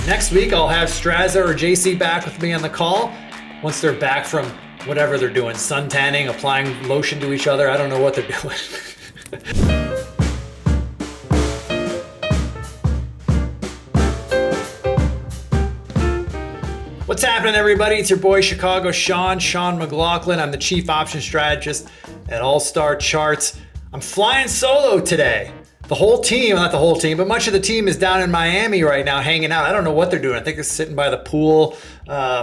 Next week, I'll have Straza or JC back with me on the call. Once they're back from whatever they're doing, sun tanning, applying lotion to each other, I don't know what they're doing. What's happening, everybody? It's your boy Chicago Sean McLaughlin. I'm the Chief Option Strategist at All Star Charts. I'm flying solo today. The whole team, not the whole team, but much of the team is down in Miami right now hanging out. I don't know what they're doing. I think they're sitting by the pool,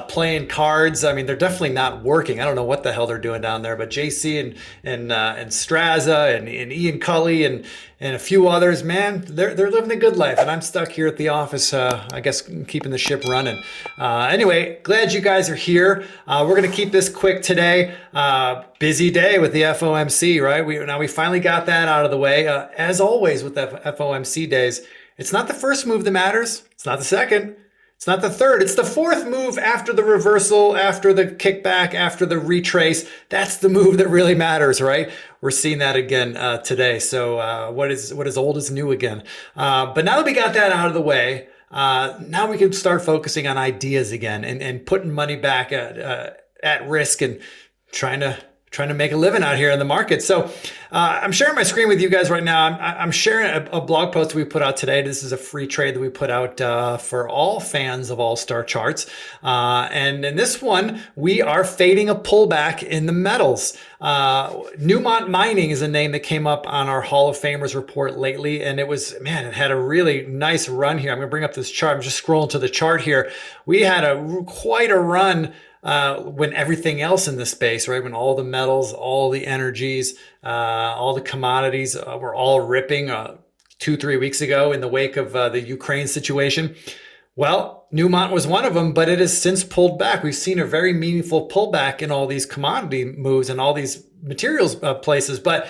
playing cards. I mean, they're definitely not working. I don't know what the hell they're doing down there, but JC and Straza and Ian Cully and a few others, man, they're living a good life. And I'm stuck here at the office, I guess, keeping the ship running. Anyway, glad you guys are here. We're going to keep this quick today. Busy day with the FOMC, right? We finally got that out of the way. As always with the FOMC days, it's not the first move that matters. It's not the second. It's not the third. It's the fourth move after the reversal, after the kickback, after the retrace. That's the move that really matters, right? We're seeing that again today. So what is old is new again. But now that we got that out of the way, now we can start focusing on ideas again and putting money back at risk and trying to make a living out here in the market. So I'm sharing my screen with you guys right now. I'm sharing a blog post we put out today. This is a free trade that we put out for all fans of All Star Charts. And in this one, we are fading a pullback in the metals. Newmont Mining is a name that came up on our Hall of Famers report lately. And it had a really nice run here. I'm going to bring up this chart. I'm just scrolling to the chart here. We had quite a run when everything else in the space, right? When all the metals, all the energies, all the commodities were all ripping 2-3 weeks ago in the wake of the Ukraine situation. Well, Newmont was one of them, but it has since pulled back. We've seen a very meaningful pullback in all these commodity moves and all these materials places. But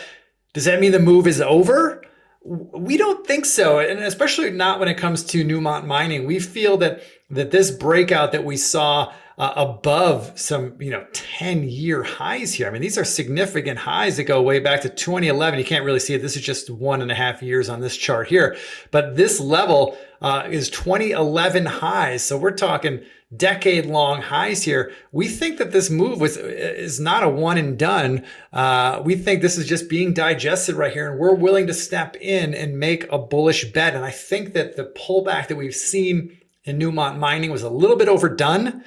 does that mean the move is over? We don't think so, and especially not when it comes to Newmont Mining. We feel that this breakout that we saw above some 10-year highs here. I mean, these are significant highs that go way back to 2011. You can't really see it. This is just 1.5 years on this chart here. But this level is 2011 highs. So we're talking decade-long highs here. We think that this move is not a one and done. We think this is just being digested right here, and we're willing to step in and make a bullish bet. And I think that the pullback that we've seen in Newmont Mining was a little bit overdone.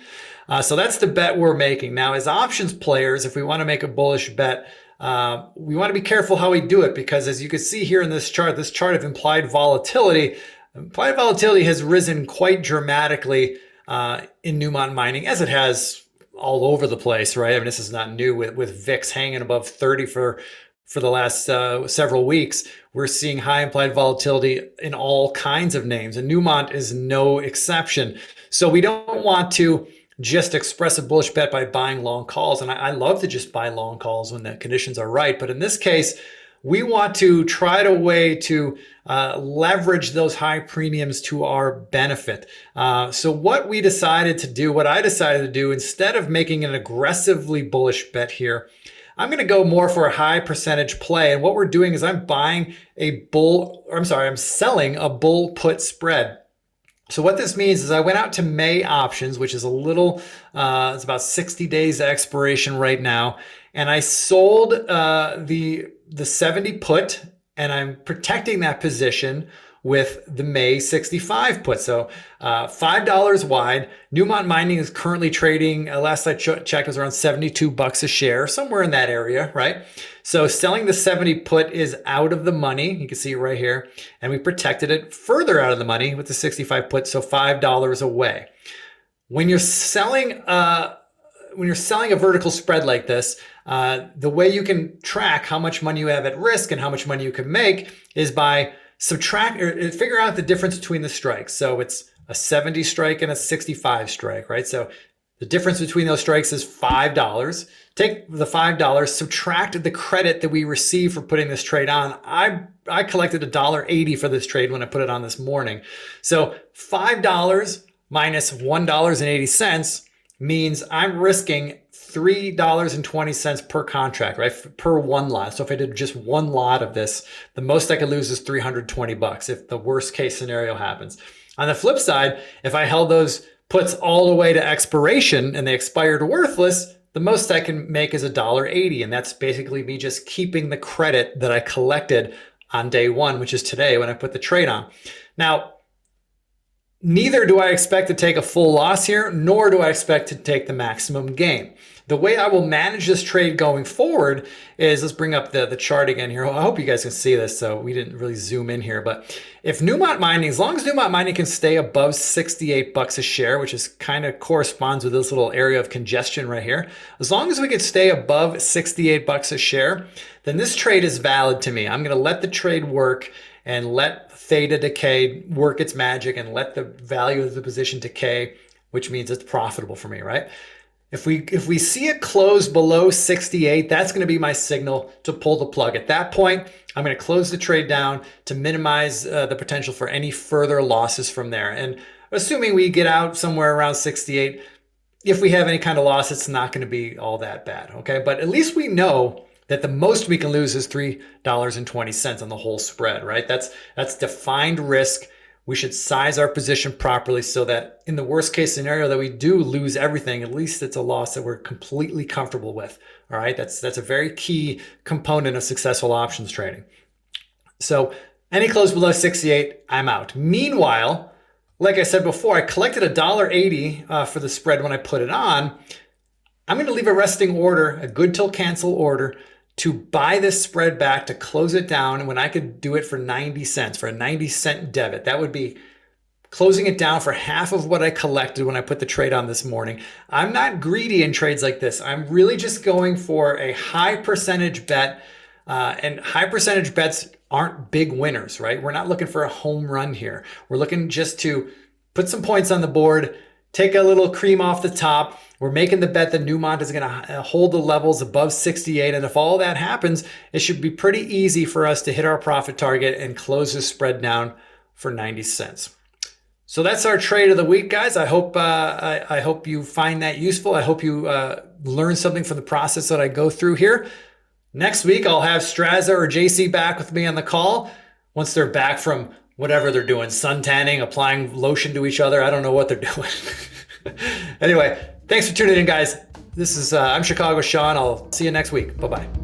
So that's the bet we're making. Now, as options players, if we want to make a bullish bet, we want to be careful how we do it, because as you can see here in this chart of implied volatility has risen quite dramatically in Newmont Mining, as it has all over the place, right? I mean, this is not new with VIX hanging above 30 for the last several weeks. We're seeing high implied volatility in all kinds of names, and Newmont is no exception. So we don't want to just express a bullish bet by buying long calls. And I love to just buy long calls when the conditions are right. But in this case, we want to try a way to leverage those high premiums to our benefit. So what I decided to do, instead of making an aggressively bullish bet here, I'm going to go more for a high percentage play. And what we're doing is I'm selling a bull put spread. So what this means is I went out to May options, which is it's about 60 days expiration right now. And I sold the 70 put, and I'm protecting that position with the May 65 put. So $5 wide. Newmont Mining is currently trading, last I checked, was around $72 a share, somewhere in that area, right? So selling the 70 put is out of the money. You can see it right here. And we protected it further out of the money with the 65 put, so $5 away. When you're selling a vertical spread like this, the way you can track how much money you have at risk and how much money you can make is by figure out the difference between the strikes. So it's a 70 strike and a 65 strike, right? So the difference between those strikes is $5. Take the $5, subtract the credit that we received for putting this trade on. I collected $1.80 for this trade when I put it on this morning. So $5 minus $1.80 means I'm risking $3.20 per contract, right? Per one lot. So if I did just one lot of this, the most I could lose is $320 if the worst case scenario happens. On the flip side, if I held those puts all the way to expiration and they expired worthless, the most I can make is $1.80. And that's basically me just keeping the credit that I collected on day one, which is today when I put the trade on. Now, neither do I expect to take a full loss here, nor do I expect to take the maximum gain. The way I will manage this trade going forward is, let's bring up the chart again here. I hope you guys can see this, so we didn't really zoom in here. But if Newmont Mining, as long as Newmont Mining can stay above 68 bucks a share, which is kind of corresponds with this little area of congestion right here, as long as we can stay above 68 bucks a share, then this trade is valid to me. I'm going to let the trade work and let theta decay work its magic and let the value of the position decay, which means it's profitable for me, right? If we see it close below 68, that's going to be my signal to pull the plug. At that point, I'm going to close the trade down to minimize the potential for any further losses from there. And assuming we get out somewhere around 68, if we have any kind of loss, it's not going to be all that bad, okay? But at least we know that the most we can lose is $3.20 on the whole spread, right? That's defined risk. We should size our position properly so that in the worst case scenario that we do lose everything, at least it's a loss that we're completely comfortable with. All right, that's a very key component of successful options trading. So any close below 68, I'm out. Meanwhile, like I said before, I collected $1.80 for the spread when I put it on. I'm going to leave a resting order, a good till cancel order, to buy this spread back, to close it down, and when I could do it for 90 cents, for a 90-cent debit. That would be closing it down for half of what I collected when I put the trade on this morning. I'm not greedy in trades like this. I'm really just going for a high percentage bet, and high percentage bets aren't big winners, right? We're not looking for a home run here. We're looking just to put some points on the board, take a little cream off the top. We're making the bet that Newmont is going to hold the levels above 68. And if all that happens, it should be pretty easy for us to hit our profit target and close the spread down for 90 cents. So that's our trade of the week, guys. I hope you find that useful. I hope you learn something from the process that I go through here. Next week, I'll have Straza or JC back with me on the call once they're back from whatever they're doing, sun tanning, applying lotion to each other. I don't know what they're doing. Anyway, thanks for tuning in, guys. I'm Chicago Sean. I'll see you next week. Bye-bye.